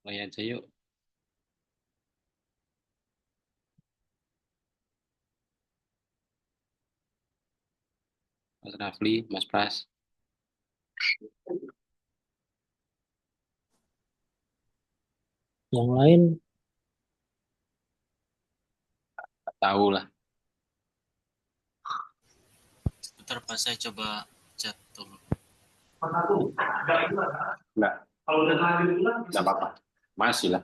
Mulai aja yuk, Mas Rafli, Mas Pras. Yang lain, Nggak tahu lah. Bentar pas saya coba chat dulu. Nggak, nggak apa-apa. Masih lah.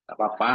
Nggak apa-apa.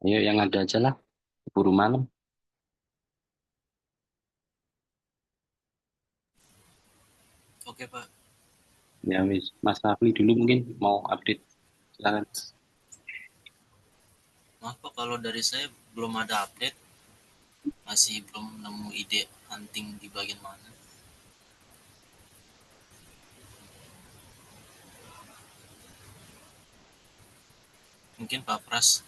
Ayo yang ada aja lah. Buru malam. Oke Pak. Ya wis, Mas Rafli dulu mungkin mau update. Silakan. Maaf Pak kalau dari saya belum ada update, masih belum nemu ide hunting di bagian mana. Mungkin Pak Pras.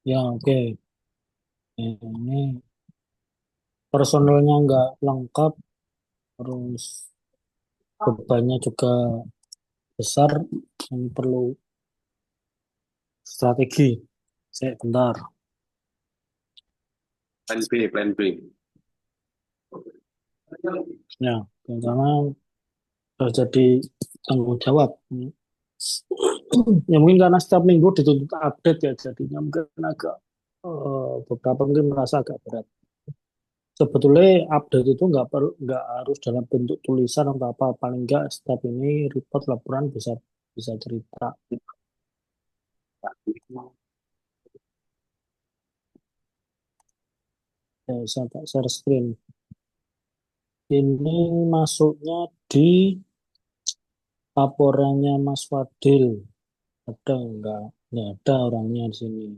Ya, oke. Ini personelnya nggak lengkap, terus bebannya juga besar. Ini perlu strategi. Saya bentar. Plan B, plan B. Ya, karena harus jadi tanggung jawab. Ya mungkin karena setiap minggu dituntut update ya, jadinya mungkin agak beberapa mungkin merasa agak berat. Sebetulnya update itu nggak harus dalam bentuk tulisan atau apa, paling nggak setiap ini report laporan bisa bisa cerita. Ya, saya tak share screen. Ini masuknya di laporannya Mas Fadil. Ada nggak? Nggak ada orangnya di sini.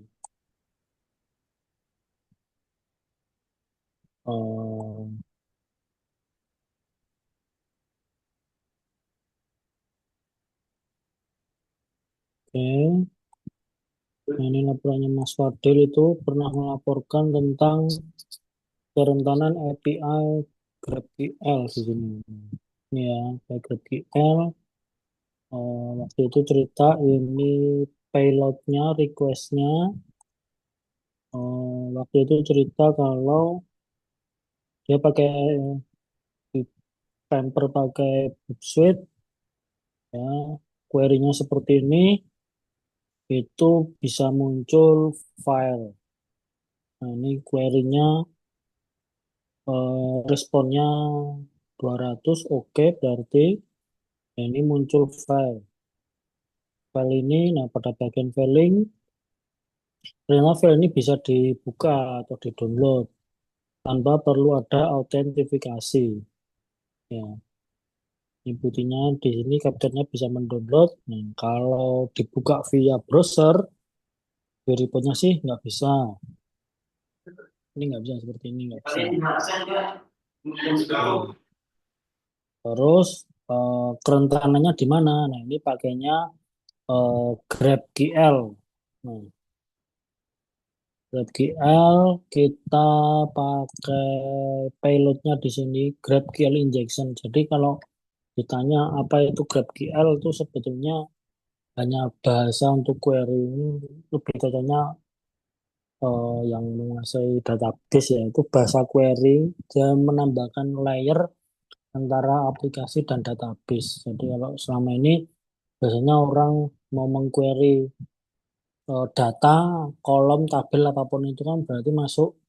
Oke, nah, ini laporannya Mas Fadil itu pernah melaporkan tentang kerentanan API GraphQL di sini. Ini ya, kayak GraphQL. Waktu itu cerita ini payloadnya, requestnya. Waktu itu cerita kalau dia pakai di pamper pakai Suite, ya, query-nya seperti ini, itu bisa muncul file. Nah, ini query-nya responnya 200, oke, berarti ini muncul file. File ini, nah pada bagian filing, ternyata file ini bisa dibuka atau di-download tanpa perlu ada autentifikasi. Ya, ini buktinya di sini capture-nya bisa mendownload. Nah, kalau dibuka via browser, di reportnya sih nggak bisa. Ini nggak bisa seperti ini, nggak bisa. Oke. Terus kerentanannya di mana? Nah, ini pakainya GraphQL. Nah, GraphQL kita pakai payloadnya di sini GraphQL injection. Jadi kalau ditanya apa itu GraphQL itu sebetulnya hanya bahasa untuk query ini lebih tepatnya yang menguasai database yaitu bahasa query dan menambahkan layer antara aplikasi dan database. Jadi kalau selama ini biasanya orang mau mengquery data, kolom, tabel apapun itu kan berarti masuk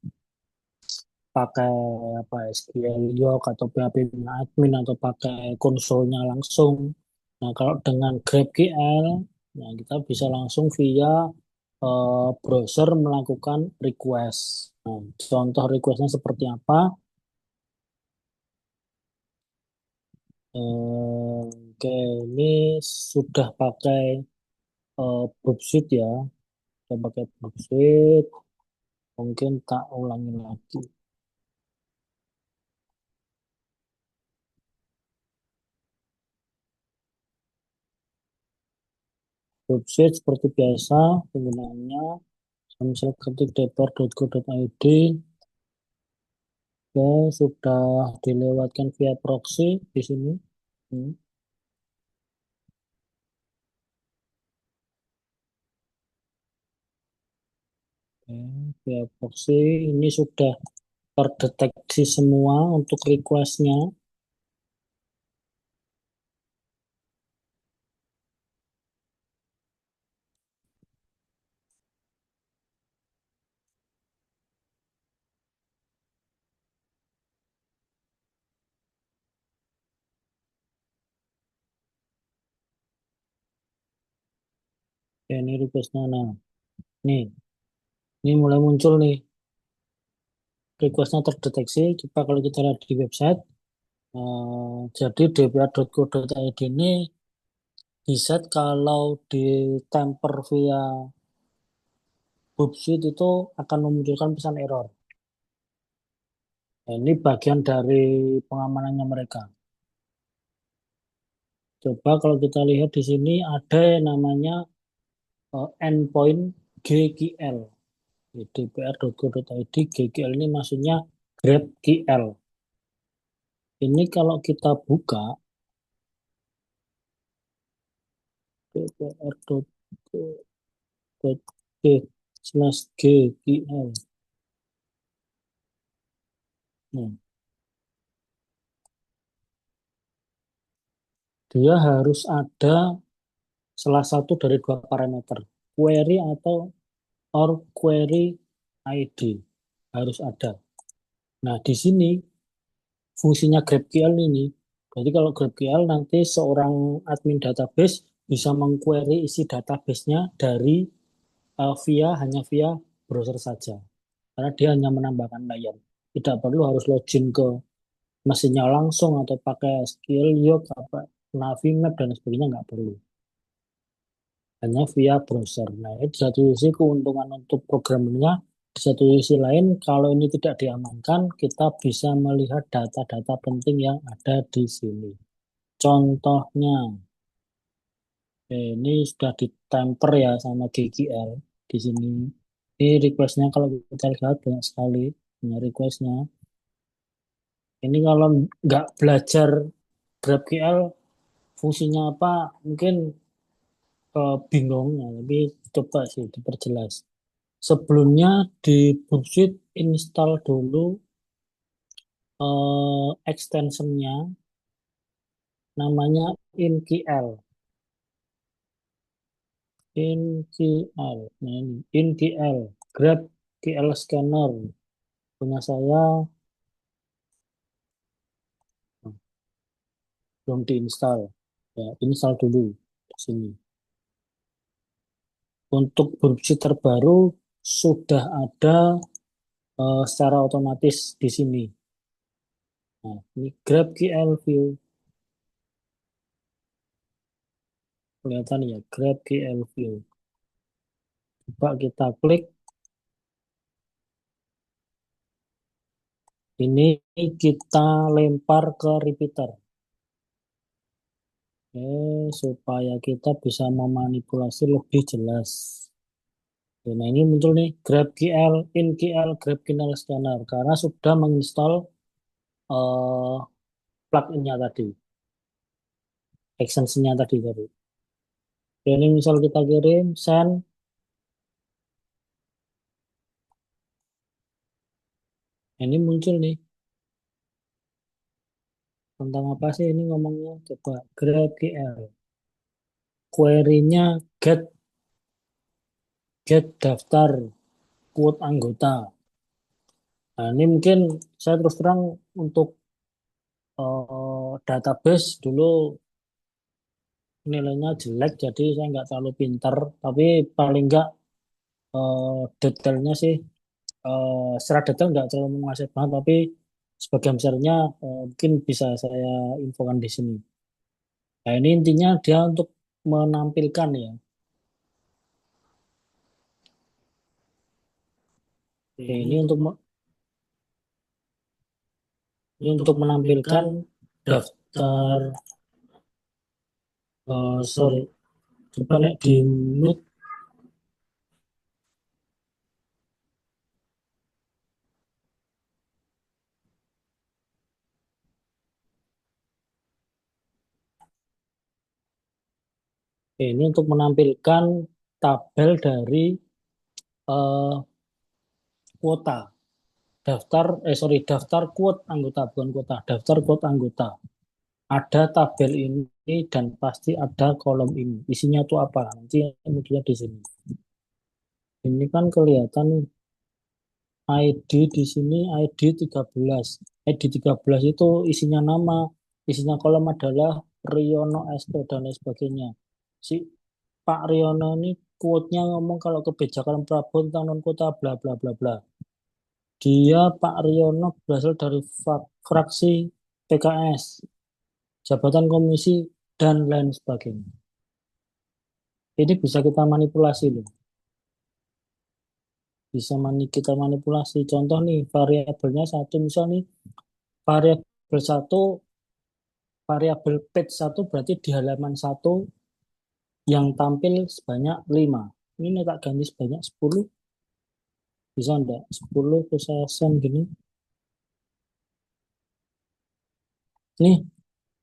pakai apa SQL Yoke atau PHP admin atau pakai konsolnya langsung. Nah, kalau dengan GraphQL, nah kita bisa langsung via browser melakukan request. Nah, contoh requestnya seperti apa? Oke, ini sudah pakai Brooksheet ya. Sudah pakai Brooksheet. Mungkin tak ulangi lagi. Website seperti biasa penggunaannya misal ketik depar.go.id. Oke, sudah dilewatkan via proxy di sini. Hmm, oke, via proxy ini sudah terdeteksi semua untuk requestnya. Ya, ini requestnya. Nah, nih, ini mulai muncul nih. Requestnya terdeteksi. Coba kalau kita lihat di website, jadi dpa.co.id ini diset kalau di temper via Hootsuite itu akan memunculkan pesan error. Nah, ini bagian dari pengamanannya mereka. Coba kalau kita lihat di sini ada yang namanya endpoint GQL. Di dpr.go.id GQL ini maksudnya GraphQL. Ini kalau kita buka dpr.go.id/GQL. Nah, dia harus ada salah satu dari dua parameter, query atau or query ID harus ada. Nah, di sini fungsinya GraphQL ini, jadi kalau GraphQL nanti seorang admin database bisa mengquery isi database-nya dari hanya via browser saja. Karena dia hanya menambahkan layer. Tidak perlu harus login ke mesinnya langsung atau pakai SQL, Yoke, Navimap, dan sebagainya nggak perlu. Hanya via browser. Nah, ini di satu sisi keuntungan untuk programmernya. Di satu sisi lain, kalau ini tidak diamankan, kita bisa melihat data-data penting yang ada di sini. Contohnya, ini sudah ditemper ya sama GQL di sini. Ini requestnya kalau kita lihat banyak sekali requestnya. Ini kalau nggak belajar GraphQL fungsinya apa mungkin bingung ya, tapi coba sih diperjelas. Sebelumnya di Bootsuite install dulu extensionnya namanya InQL. InQL. Nah ini InQL. GraphQL Scanner. Punya saya belum diinstal. Ya, install dulu di sini. Untuk Bootsuite terbaru sudah ada secara otomatis di sini. Nah, ini GraphQL View. Kelihatan ya, GraphQL View. Coba kita klik. Ini kita lempar ke repeater. Supaya kita bisa memanipulasi lebih jelas. Nah, ini muncul nih GraphQL, InQL, GraphQL Scanner. Karena sudah menginstal eh, plugin-nya tadi. Extension-nya tadi. Ini misal kita kirim, send. Ini muncul nih. Tentang apa sih ini ngomongnya? Coba GraphQL. Query-nya get daftar quote anggota. Nah, ini mungkin saya terus terang untuk database dulu nilainya jelek, jadi saya nggak terlalu pinter. Tapi paling nggak detailnya sih, secara detail nggak terlalu menguasai banget, tapi sebagian besarnya mungkin bisa saya infokan di sini. Nah, ini intinya dia untuk menampilkan ya. Ini untuk menampilkan daftar, sorry, coba nek di mute. Ini untuk menampilkan tabel dari eh, kuota daftar quote anggota, bukan kuota, daftar quote anggota. Ada tabel ini dan pasti ada kolom ini. Isinya tuh apa? Nanti kemudian di sini. Ini kan kelihatan nih, ID di sini ID 13. ID 13 itu isinya nama, isinya kolom adalah Riono ST dan lain sebagainya. Si Pak Riono ini quote-nya ngomong kalau kebijakan Prabowo tentang non kota bla bla bla bla. Dia Pak Riono berasal dari fraksi PKS, jabatan komisi dan lain sebagainya. Ini bisa kita manipulasi loh. Bisa kita manipulasi. Contoh nih variabelnya satu, misal nih variabel satu, variabel page satu berarti di halaman satu yang tampil sebanyak 5. Ini tak ganti sebanyak 10. Bisa enggak? 10 ke saya send gini. Nih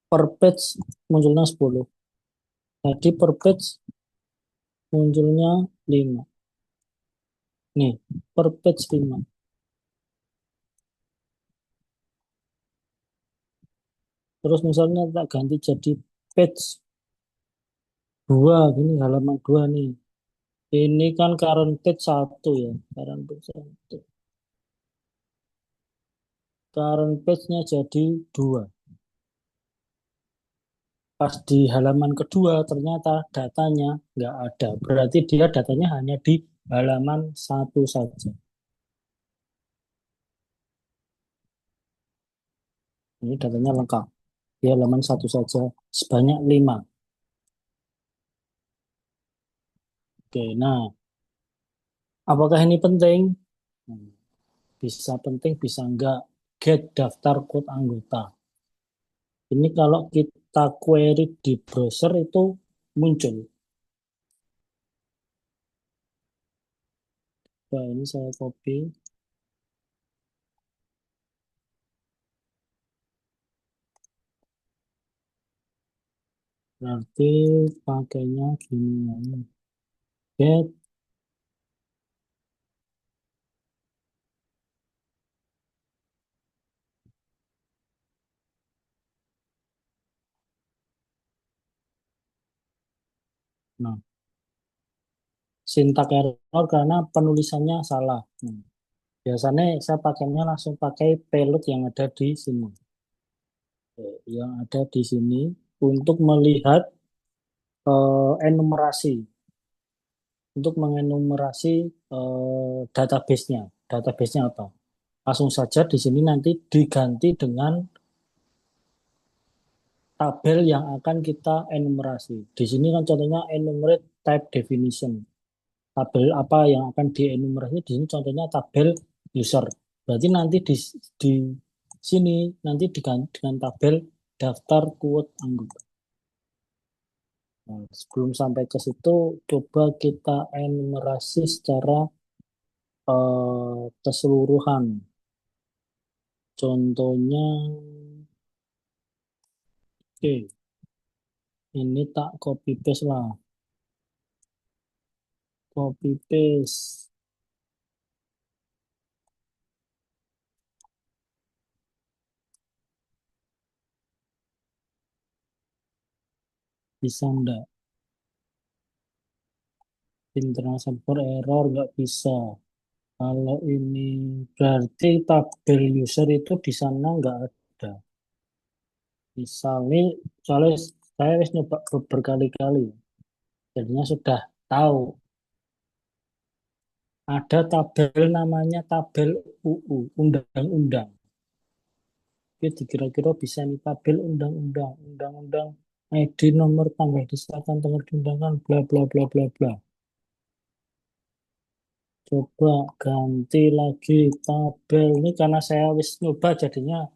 per page munculnya 10. Jadi per page munculnya 5. Nih, per page 5. Terus misalnya tak ganti jadi page 2 gini, halaman 2 nih. Ini kan current page 1 ya, current page 1. Current page-nya jadi 2. Pas di halaman kedua ternyata datanya nggak ada. Berarti dia datanya hanya di halaman 1 saja. Ini datanya lengkap. Di halaman 1 saja sebanyak 5. Oke, nah apakah ini penting? Bisa penting, bisa enggak. Get daftar kode anggota. Ini kalau kita query di browser itu muncul. Nah, ini saya copy. Berarti pakainya gini. Get. Nah, sintak error karena penulisannya salah. Biasanya saya pakainya langsung pakai payload yang ada di sini. Yang ada di sini untuk melihat enumerasi. Untuk mengenumerasi database-nya. Database-nya apa? Langsung saja di sini nanti diganti dengan tabel yang akan kita enumerasi. Di sini kan contohnya enumerate type definition. Tabel apa yang akan dienumerasi di sini contohnya tabel user. Berarti nanti di sini nanti diganti dengan tabel daftar quote anggota. Nah, sebelum sampai ke situ coba kita enumerasi secara keseluruhan. Contohnya oke, ini tak copy paste lah. Copy paste. Bisa enggak? Internal server error nggak bisa. Kalau ini berarti tabel user itu di sana nggak ada. Misalnya, soalnya saya wis nyoba berkali-kali, jadinya sudah tahu. Ada tabel namanya tabel UU, undang-undang. Itu kira-kira bisa nih tabel undang-undang, undang-undang ID nomor tanggal disahkan tanggal diundangkan bla bla bla bla bla. Coba ganti lagi tabel ini karena saya wis nyoba jadinya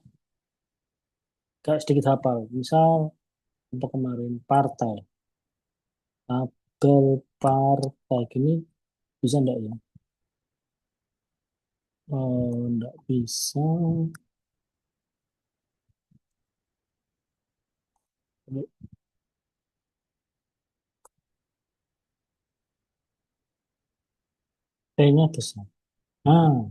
kayak sedikit hafal. Misal untuk kemarin partai, tabel partai gini bisa enggak ya? Enggak bisa. T-nya besar. Nah,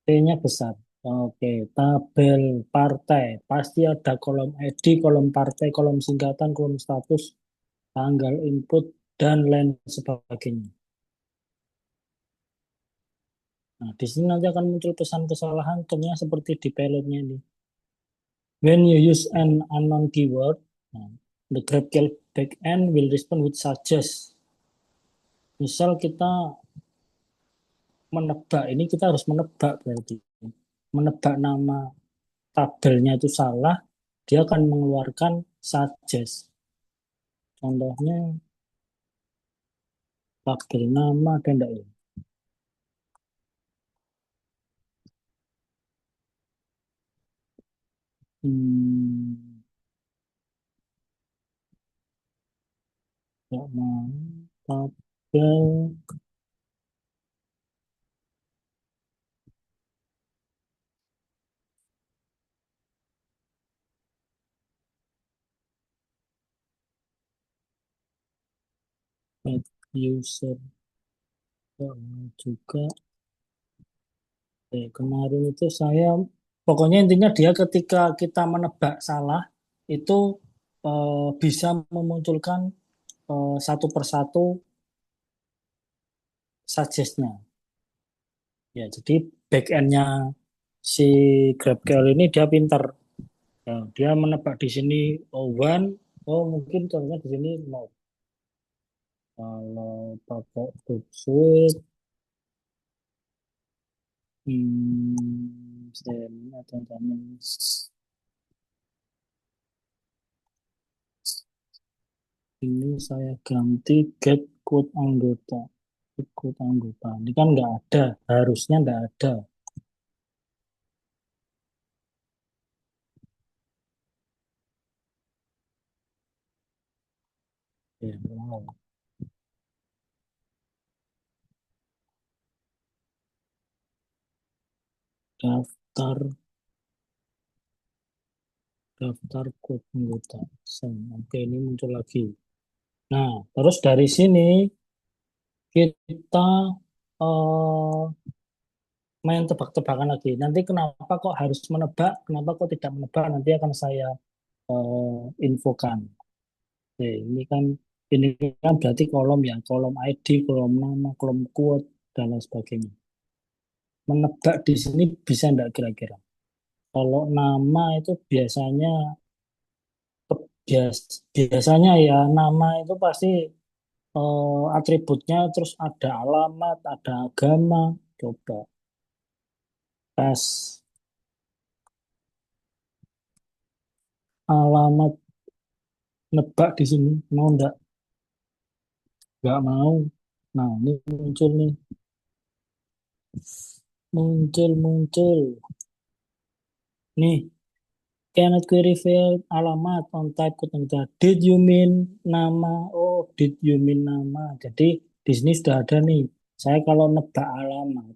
T-nya besar. Oke, tabel partai. Pasti ada kolom ID, kolom partai, kolom singkatan, kolom status, tanggal input, dan lain sebagainya. Nah, di sini nanti akan muncul pesan kesalahan, contohnya seperti di payloadnya ini. When you use an unknown keyword, the GraphQL backend will respond with suggest. Misal kita menebak, ini kita harus menebak berarti. Menebak nama tabelnya itu salah, dia akan mengeluarkan suggest. Contohnya tabel nama ada enggak ya? Hmm, enggak mau. Tabel add user enggak mau juga. Kemarin itu saya, pokoknya intinya dia ketika kita menebak salah, itu bisa memunculkan satu persatu suggest-nya. Ya, jadi back end-nya si GraphQL ini dia pinter. Ya, dia menebak di sini oh one, oh mungkin contohnya di sini no. Kalau pakai Hootsuite, atau ini saya ganti get code anggota. Get code anggota. Ini kan nggak ada, harusnya nggak ada. Ya, wow. Daftar daftar kode anggota. Oke, ini muncul lagi. Nah, terus dari sini kita eh, main tebak-tebakan lagi. Nanti kenapa kok harus menebak, kenapa kok tidak menebak, nanti akan saya infokan. Oke, ini kan berarti kolom ya, kolom ID, kolom nama, kolom quote, dan lain sebagainya. Menebak di sini bisa enggak kira-kira? Kalau nama itu biasanya ya nama itu pasti atributnya terus ada alamat, ada agama. Coba tes alamat, nebak di sini mau enggak? Nggak mau. Nah, ini muncul nih. Muncul. Nih, cannot query field alamat on type code data. Did you mean nama? Oh, did you mean nama. Jadi, di sini sudah ada nih. Saya kalau nebak alamat,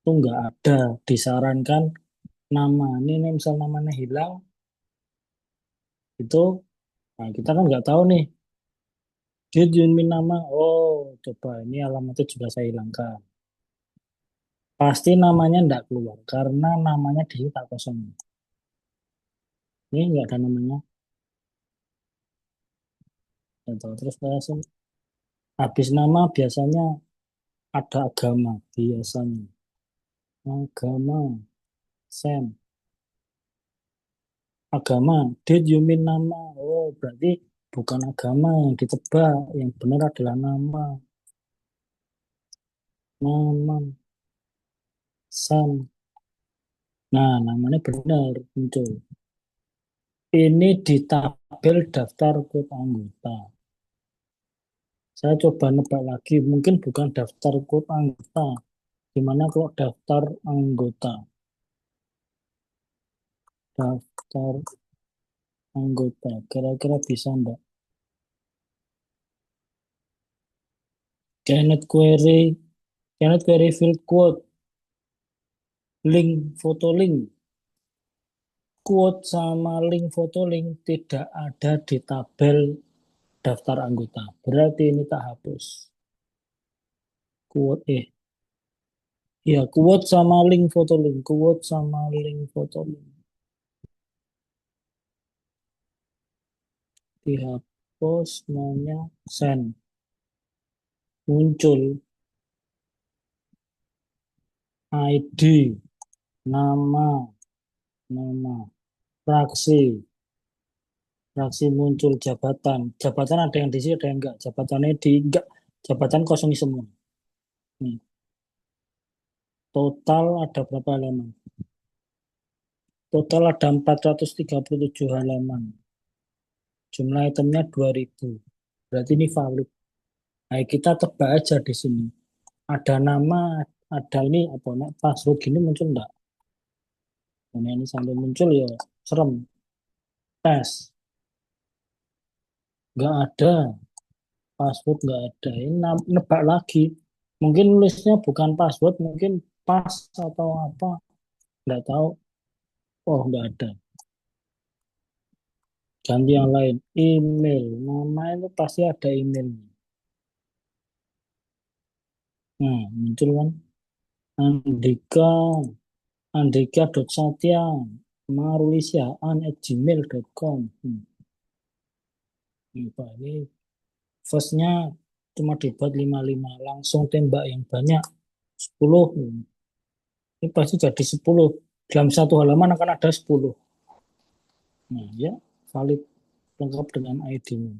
itu nggak ada. Disarankan nama. Ini misal namanya hilang, itu nah kita kan nggak tahu nih. Did you mean nama? Oh, coba ini alamatnya juga saya hilangkan. Pasti namanya nggak keluar, karena namanya di sini tak kosong. Ini nggak ada namanya. Gitu. Terus habis nama biasanya ada agama biasanya. Agama, Sam. Agama, did you mean nama? Oh, berarti bukan agama yang ditebak, yang benar adalah nama. Nama, Sam. Nah, namanya benar muncul. Ini di tabel daftar kode anggota. Saya coba nebak lagi, mungkin bukan daftar kode anggota. Gimana kalau daftar anggota? Daftar anggota. Kira-kira bisa enggak? Cannot query field quote, link, foto link. Quote sama link foto link tidak ada di tabel daftar anggota. Berarti ini tak hapus. Quote, ya quote sama link foto link. Quote sama link foto link. Dihapus, namanya send. Muncul ID, nama, nama, fraksi, fraksi muncul jabatan. Jabatan ada yang diisi, ada yang enggak. Jabatannya di enggak. Jabatan kosong semua. Nih, total ada berapa halaman? Total ada 437 halaman. Jumlah itemnya 2000. Berarti ini valid. Nah, kita tebak aja di sini. Ada nama, ada ini apa? Nek password gini muncul enggak? Nah, ini sampai muncul ya serem. Tes. Nggak ada. Password nggak ada. Ini nebak lagi. Mungkin nulisnya bukan password, mungkin pas atau apa. Nggak tahu. Oh, nggak ada. Ganti yang lain. Email. Nama itu pasti ada emailnya. Nah, muncul kan. Andika. Andika.satya. marulisyaan@gmail.com. Ini first-nya cuma dibuat 55. Langsung tembak yang banyak. 10. Ini pasti jadi 10. Dalam satu halaman akan ada 10. Nah, ya, valid lengkap dengan ID-nya.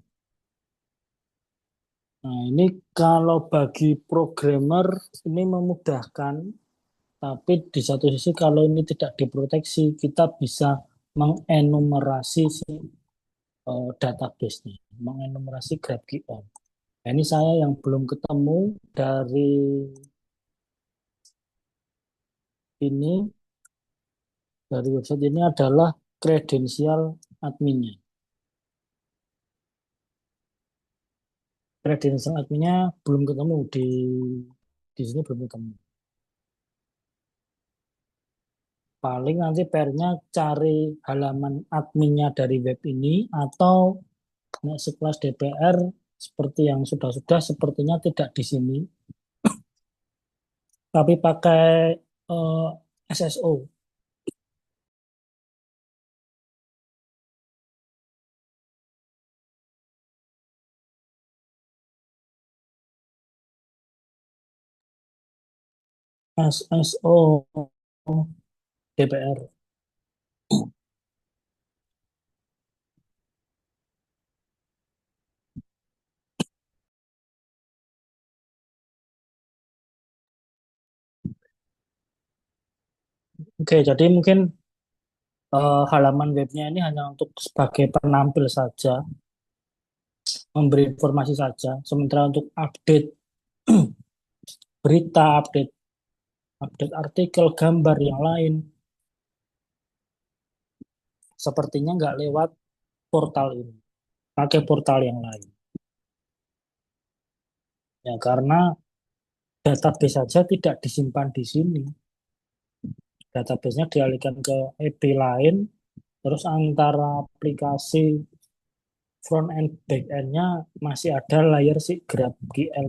Nah, ini kalau bagi programmer ini memudahkan, tapi di satu sisi kalau ini tidak diproteksi, kita bisa mengenumerasi si database-nya, mengenumerasi GraphQL. Nah, ini saya yang belum ketemu dari ini, dari website ini adalah kredensial adminnya. Kredensial adminnya belum ketemu di sini belum ketemu. Paling nanti PR-nya cari halaman adminnya dari web ini atau sekelas DPR seperti yang sudah-sudah sepertinya tidak di sini, tapi pakai eh, SSO. SSO DPR. Oke, jadi mungkin halaman webnya ini hanya untuk sebagai penampil saja, memberi informasi saja. Sementara untuk update berita, update artikel, gambar yang lain, sepertinya nggak lewat portal ini, pakai portal yang lain. Ya, karena database saja tidak disimpan di sini. Database-nya dialihkan ke API lain, terus antara aplikasi front end back end-nya masih ada layer si GraphQL.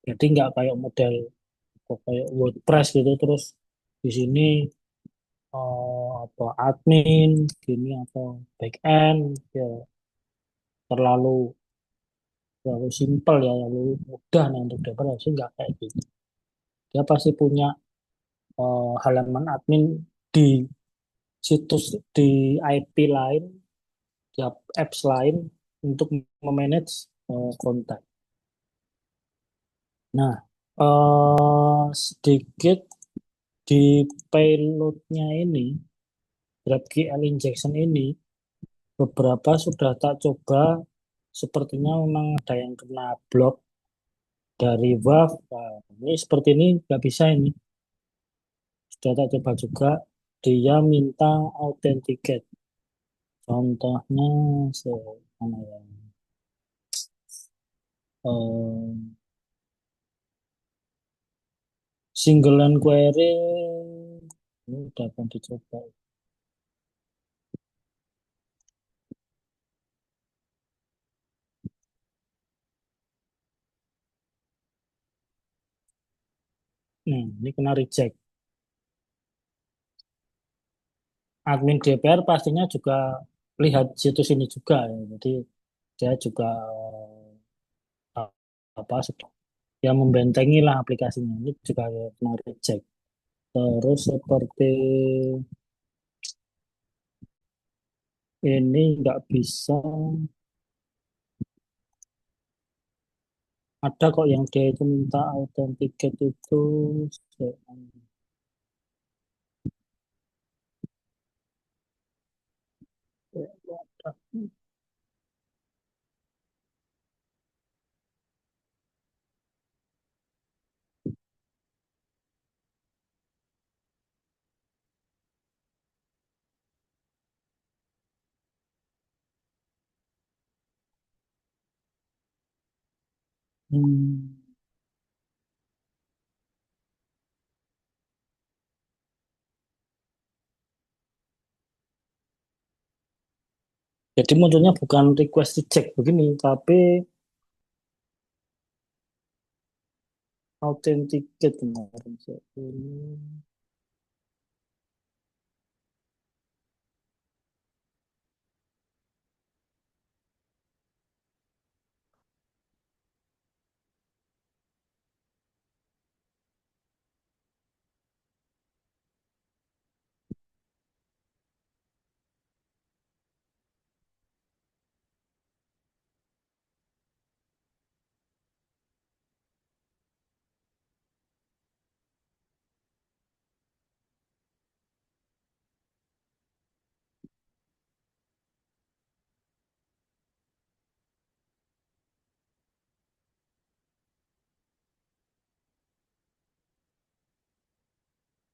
Jadi nggak kayak model kayak WordPress gitu, terus di sini apa admin gini atau back end ya terlalu terlalu simpel ya, terlalu mudah nih untuk developer sih nggak kayak gitu. Dia pasti punya halaman admin di situs di IP lain, di apps lain untuk memanage kontak. Nah, sedikit di payloadnya ini, GraphQL injection ini, beberapa sudah tak coba, sepertinya memang ada yang kena blok dari WAV. Nah, ini seperti ini nggak bisa ini. Sudah tak coba juga, dia minta authenticate. Contohnya mana ya? Eh, single line query ini udah akan dicoba. Nah, ini kena reject. Admin DPR pastinya juga lihat situs ini juga ya. Jadi dia juga eh, apa ya membentengi lah aplikasinya. Ini juga kena reject. Terus seperti ini nggak bisa. Ada kok yang dia itu minta authenticate itu. Hmm. Jadi munculnya bukan request to check begini, tapi authenticate kemarin.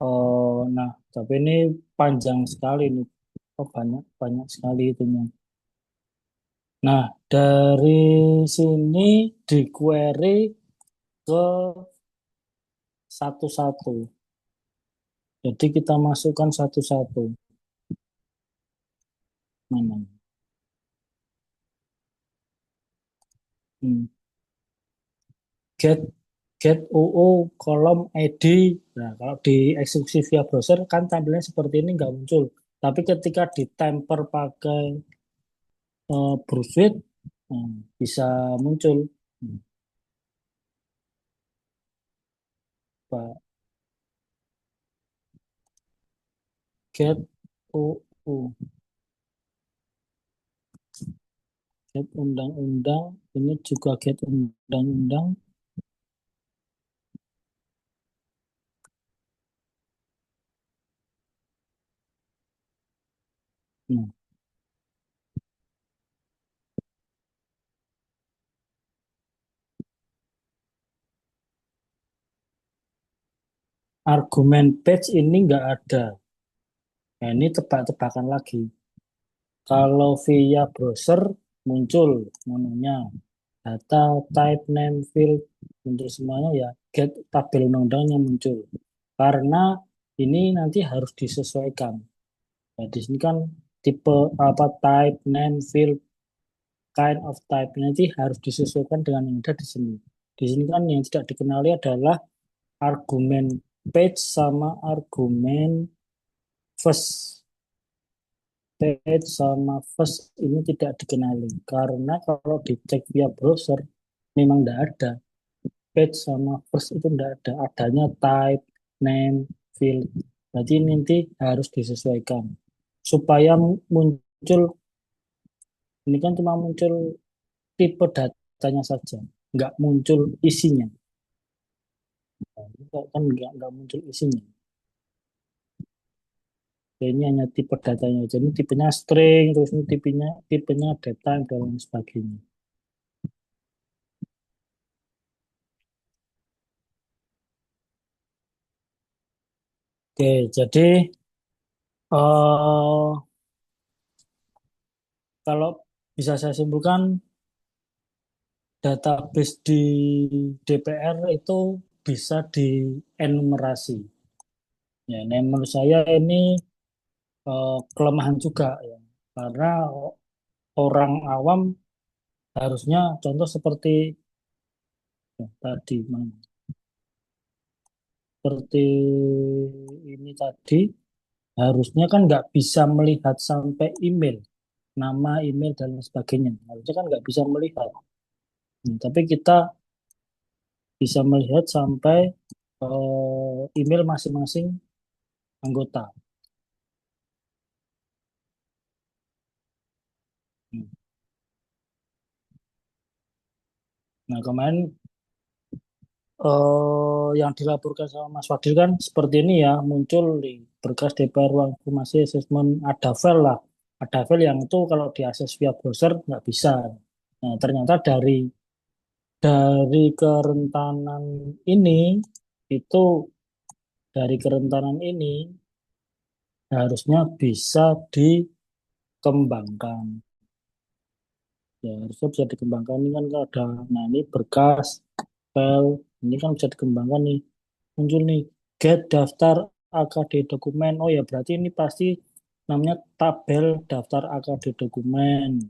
Oh, nah, tapi ini panjang sekali nih. Oh, banyak banyak sekali itunya. Nah, dari sini di query ke satu-satu. Jadi kita masukkan satu-satu. Mana? Hmm. Get get UU kolom ID. Nah, kalau di eksekusi via browser kan tampilnya seperti ini nggak muncul. Tapi ketika ditemper pakai Browsuit, bisa muncul. Hmm, Pak, get UU, get undang-undang, ini juga get undang-undang. Nah, argumen page ini nggak ada. Nah, ini tebak-tebakan lagi. Kalau via browser muncul namanya data, type, name, field, untuk semuanya ya get tabel undang-undang yang muncul. Karena ini nanti harus disesuaikan. Nah, di sini kan tipe apa type, name, field, kind of type nanti harus disesuaikan dengan yang ada di sini. Di sini kan yang tidak dikenali adalah argumen page sama argumen first. Page sama first ini tidak dikenali karena kalau dicek via browser memang tidak ada. Page sama first itu tidak ada. Adanya type, name, field. Berarti nanti harus disesuaikan supaya muncul, ini kan cuma muncul tipe datanya saja, nggak muncul isinya. Nah, ini kan nggak muncul isinya. Ya, ini hanya tipe datanya. Jadi tipenya string, terus ini tipenya data dan lain sebagainya. Oke, jadi eh, kalau bisa saya simpulkan, database di DPR itu bisa dienumerasi. Ya, ini menurut saya ini kelemahan juga ya, karena orang awam harusnya contoh seperti ya, tadi, seperti ini tadi, harusnya kan nggak bisa melihat sampai email, nama email dan lain sebagainya. Harusnya kan nggak bisa melihat. Tapi kita bisa melihat sampai email masing-masing anggota. Hmm. Nah, kemarin yang dilaporkan sama Mas Fadil kan seperti ini ya, muncul di berkas DPR Ruang Informasi Asesmen ada file lah. Ada file yang itu kalau diakses via browser nggak bisa. Nah, ternyata dari kerentanan ini, itu dari kerentanan ini harusnya bisa dikembangkan. Ya, harusnya bisa dikembangkan ini kan kalau ada, nah ini berkas, file, ini kan bisa dikembangkan nih. Muncul nih, get daftar AKD dokumen. Oh ya, berarti ini pasti namanya tabel daftar AKD dokumen.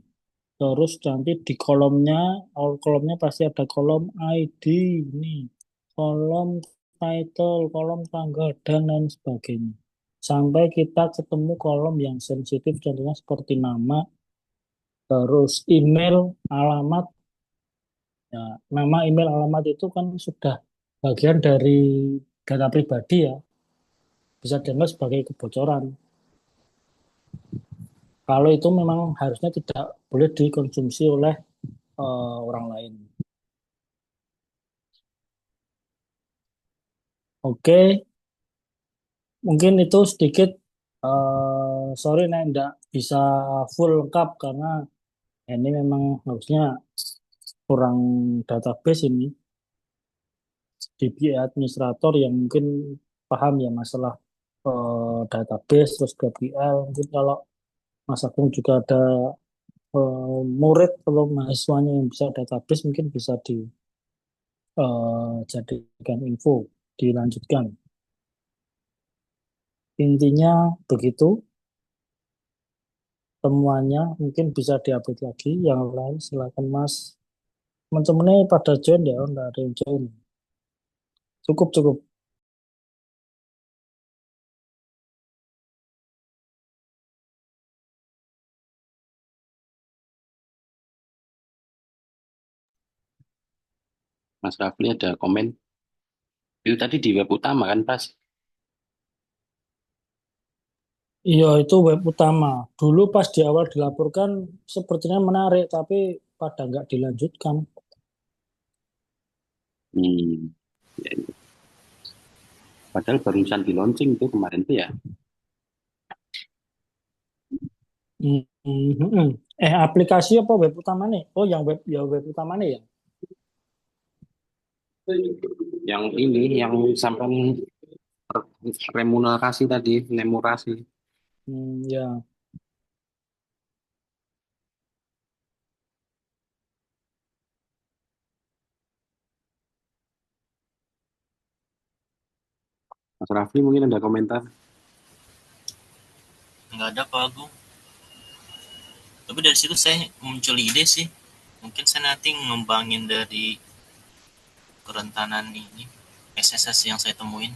Terus nanti di kolomnya, all kolomnya pasti ada kolom ID, ini, kolom title, kolom tanggal, dan lain sebagainya. Sampai kita ketemu kolom yang sensitif, contohnya seperti nama, terus email, alamat. Ya, nama, email, alamat itu kan sudah bagian dari data pribadi ya, bisa dianggap sebagai kebocoran. Kalau itu memang harusnya tidak boleh dikonsumsi oleh orang lain. Oke, mungkin itu sedikit. Sorry, Nek, nggak bisa full lengkap karena ini memang harusnya kurang database ini. DBA administrator yang mungkin paham ya masalah database, terus GPL. Mungkin kalau Mas Agung juga ada murid atau mahasiswanya yang bisa database, mungkin bisa dijadikan info, dilanjutkan. Intinya begitu, temuannya mungkin bisa diupdate lagi. Yang lain silakan Mas. Teman-temannya pada join ya, nggak ada yang join. Cukup, cukup. Mas Rafli ada komen. Itu tadi di web utama kan pas. Iya, itu web utama. Dulu pas di awal dilaporkan sepertinya menarik, tapi pada nggak dilanjutkan. Hmm. Ya, padahal barusan di launching tuh kemarin tuh ya. Hmm. Aplikasi apa web utama nih? Oh, yang web, ya web utama nih ya. Yang ini, yang sampai remunerasi tadi, nemurasi. Ya. Mas Rafli mungkin ada komentar. Nggak ada Pak Agung. Tapi dari situ saya muncul ide sih. Mungkin saya nanti ngembangin dari kerentanan ini SSS yang saya temuin.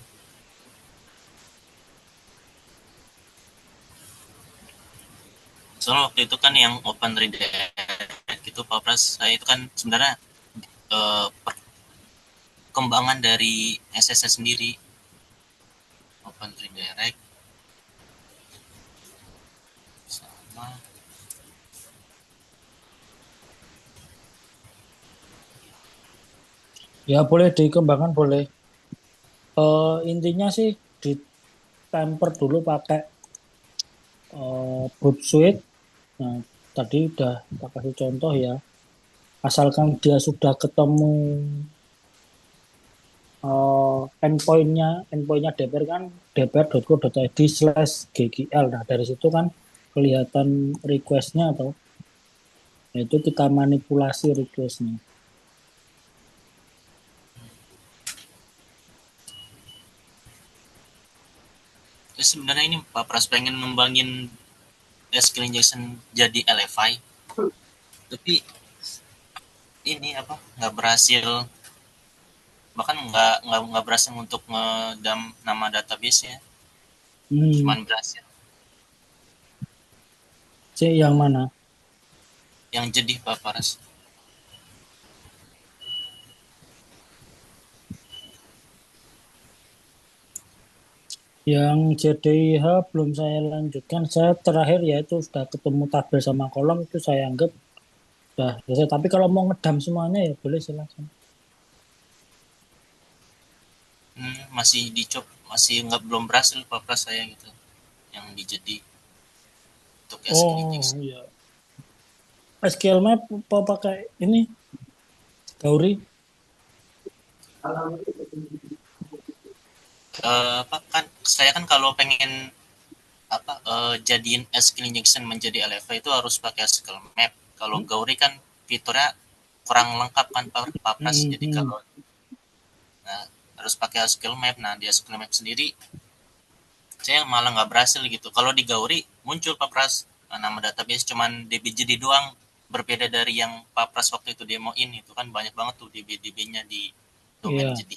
Soalnya waktu itu kan yang open redirect itu Pak Pras, saya itu kan sebenarnya perkembangan dari SSS sendiri. Open redirect sama Ya, boleh dikembangkan, boleh. Intinya sih di temper dulu pakai boot suite. Nah, tadi udah tak kasih contoh ya. Asalkan dia sudah ketemu endpointnya DPR kan dpr.co.id/ggl. Nah, dari situ kan kelihatan requestnya atau itu kita manipulasi requestnya. terus sebenarnya ini Pak Pras pengen ngembangin SQL injection jadi LFI, tapi ini apa nggak berhasil, bahkan nggak berhasil untuk ngedam nama database nya, Hmm, cuman berhasil yang mana? yang jadi Pak Pras. Yang JDIH belum saya lanjutkan. Saya terakhir yaitu sudah ketemu tabel sama kolom itu saya anggap sudah selesai. Tapi kalau mau ngedam semuanya ya boleh silakan. masih dicop, masih belum berhasil papras saya gitu yang dijadi untuk SQL injection. iya. SQL Map apa pakai ini Gauri? Apa kan saya kan kalau pengen jadiin SQL injection menjadi LFA itu harus pakai SQL Map. Kalau Gauri kan fiturnya kurang lengkap kan papras, jadi Hmm. kalau harus pakai SQL Map. Nah, di SQL Map sendiri saya malah nggak berhasil gitu. Kalau di Gauri muncul papras nama database cuman DBJD doang, berbeda dari yang papras waktu itu demoin. Itu kan banyak banget tuh DB-DB-nya di domain Iya. JD.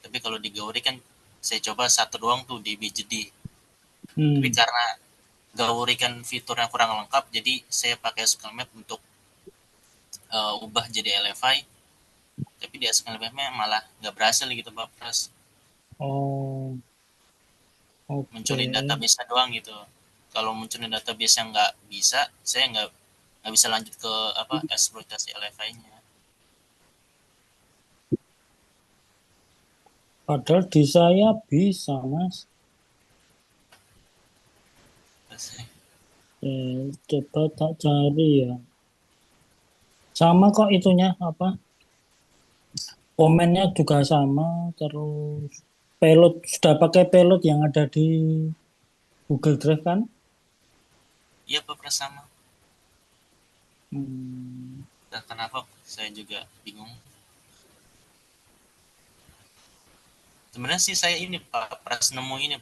Tapi kalau di Gauri kan saya coba satu doang tuh DB-JD. Tapi Hmm. karena Gauri kan fiturnya kurang lengkap, jadi saya pakai SQL Map untuk ubah jadi LFI. Tapi di SQL Map-nya malah nggak berhasil gitu papras. Oh, oke. Munculin database doang gitu. Kalau munculin database yang nggak bisa, saya nggak bisa lanjut ke eksploitasi LFI-nya. Padahal di saya bisa, Mas. Coba tak cari ya. Sama kok itunya apa? Komennya juga sama. Terus payload sudah pakai payload yang ada di Google Drive kan? Iya papras sama. Hmm. Dan kenapa saya juga bingung. Sebenarnya sih saya ini papras nemu ini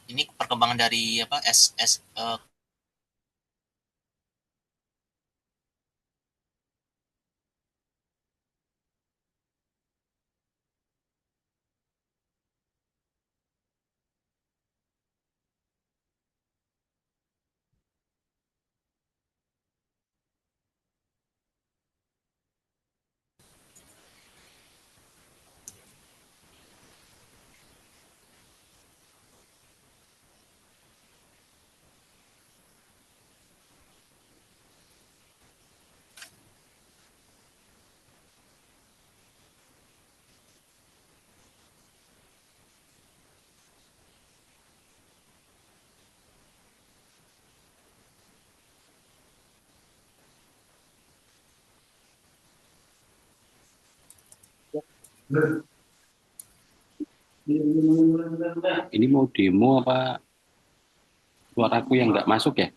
ini perkembangan dari Ini mau demo apa suaraku yang nggak masuk ya?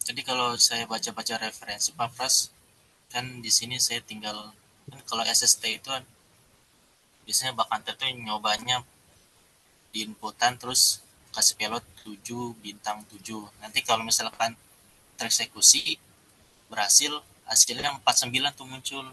jadi kalau saya baca-baca referensi papras kan di sini saya tinggal kan kalau SST itu kan biasanya Bakante tuh nyobanya di inputan terus kasih payload 7 bintang 7. Nanti kalau misalkan tereksekusi berhasil, hasilnya 49 tuh muncul.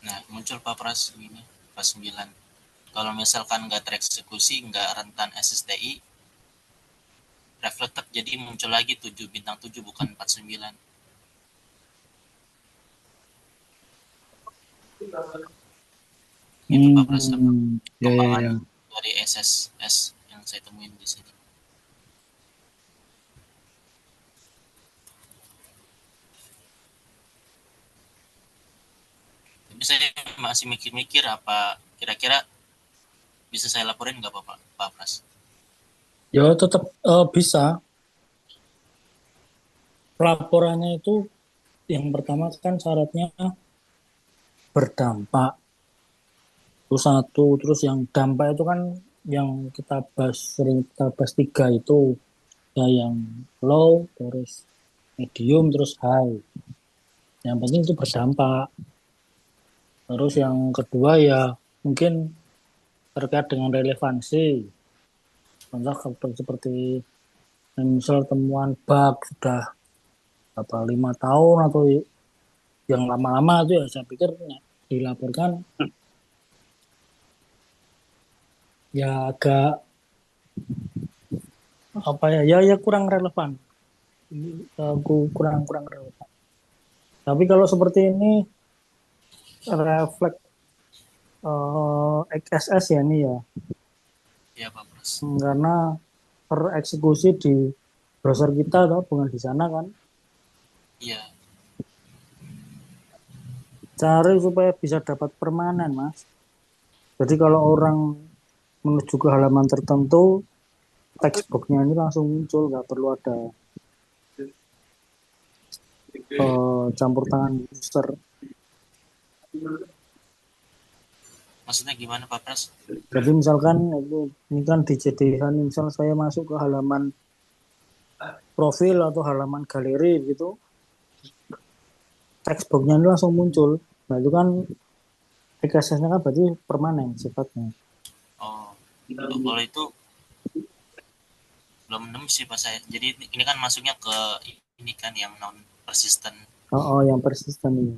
Nah, muncul papras ini pas 9. Kalau misalkan nggak tereksekusi, nggak rentan SSTI, reflected, jadi muncul lagi 7 bintang 7 bukan 49. Itu Pak Pras Ya, ya, kembangan ya. dari SSS yang saya temuin di sini. Tapi saya masih mikir-mikir apa kira-kira bisa saya laporin nggak Pak Pras? Ya tetap bisa. Pelaporannya itu yang pertama kan syaratnya berdampak. Itu satu. Terus yang dampak itu kan yang kita bahas, sering kita bahas tiga itu. Ya yang low, terus medium, terus high. Yang penting itu berdampak. Terus yang kedua ya mungkin terkait dengan relevansi. Contoh seperti misal temuan bug sudah berapa 5 tahun atau yang lama-lama itu ya saya pikir dilaporkan ya agak apa ya ya kurang relevan. Aku kurang kurang relevan. Tapi kalau seperti ini refleks XSS ya ini ya. Ya Pak Pras. Karena tereksekusi di browser kita atau bukan di sana kan. Iya. Cari supaya bisa dapat permanen, Mas. Jadi kalau orang menuju ke halaman tertentu, textbooknya ini langsung muncul, nggak perlu ada campur tangan user. Maksudnya gimana Pak Pras? Jadi misalkan ini kan dijadikan, misal saya masuk ke halaman profil atau halaman galeri gitu, textbooknya ini langsung muncul. Nah itu kan XSS-nya kan berarti permanen sifatnya. Oh, kalau itu belum nemu sih Pak saya. Jadi ini kan masuknya ke ini kan yang non persistent. Oh, yang persisten ini.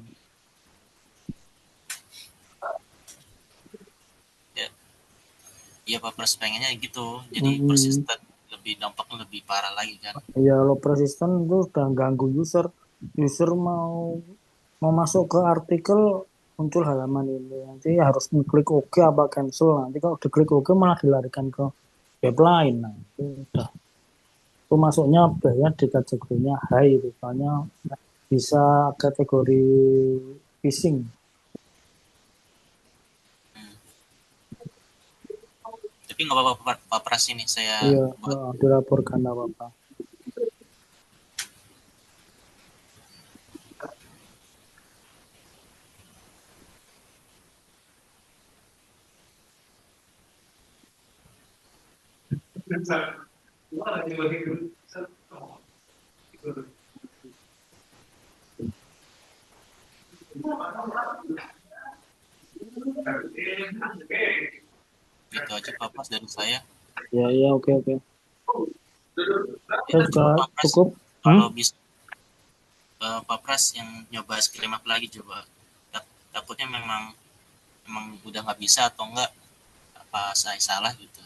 Iya Pak Pras pengennya gitu. Jadi persistent lebih dampaknya lebih parah lagi kan. Ya kalau persisten itu udah ganggu user. User mau masuk ke artikel muncul halaman ini. Nanti harus klik OK apa cancel. Nanti kalau diklik OK malah dilarikan ke web lain. Nah, itu udah. Itu masuknya biasanya di kategorinya high itu. Soalnya bisa kategori phishing. Tapi nggak apa-apa Pak Pras ini saya Iya, buat. dilaporkan apa-apa. Gitu aja Pak Pras dari saya. Ya, oke. Ya, Saya juga Pak Pras, cukup. kalau bisa Pak Pras yang nyoba screen map lagi coba. Takutnya memang udah nggak bisa atau enggak apa saya salah gitu.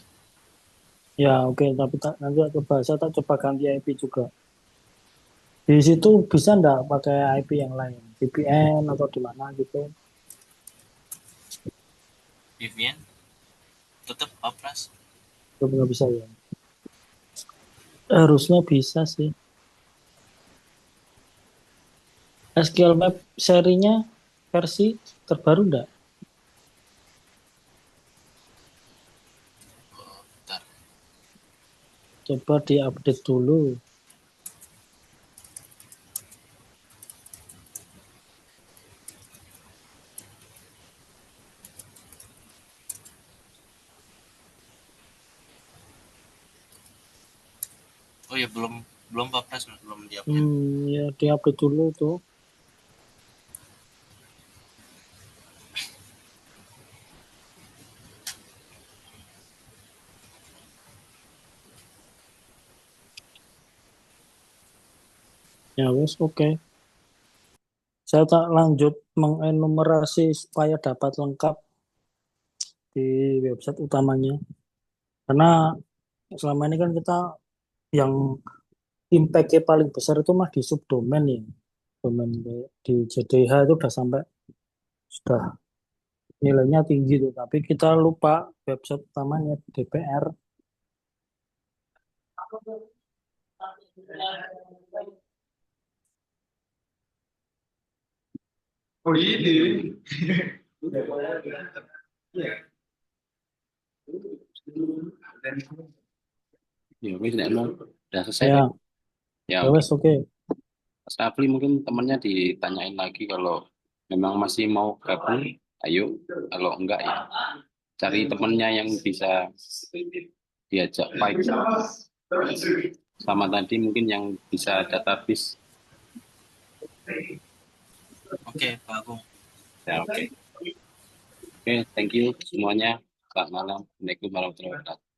Ya, oke. Tapi nanti saya tak coba ganti IP juga. Di situ bisa nggak pakai IP yang lain, VPN atau di mana gitu? Vivian tetap Pak Pras. Belum nggak bisa ya. Harusnya bisa sih. SQL Map serinya versi terbaru nggak? Bentar. Coba diupdate dulu. Oh ya belum Pak Pras belum diupdate. Ya diupdate dulu tuh. Ya wes oke. Saya tak lanjut mengenumerasi supaya dapat lengkap di website utamanya. Karena selama ini kan kita yang impact-nya paling besar itu mah di subdomain ya. Domain di JDH itu udah sampai sudah nilainya tinggi tuh, tapi kita lupa website utamanya DPR. Oh ini. Ya wis nek mau udah selesai Ya, deh. Ya ya oke. wes oke. Mas Rafli mungkin temennya ditanyain lagi kalau memang masih mau gabung, ayo. Kalau enggak ya cari temennya yang bisa diajak fight sama tadi mungkin yang bisa database. Oke, Pak Agung. Ya oke. Oke, thank you semuanya. Selamat malam. Assalamualaikum warahmatullahi wabarakatuh.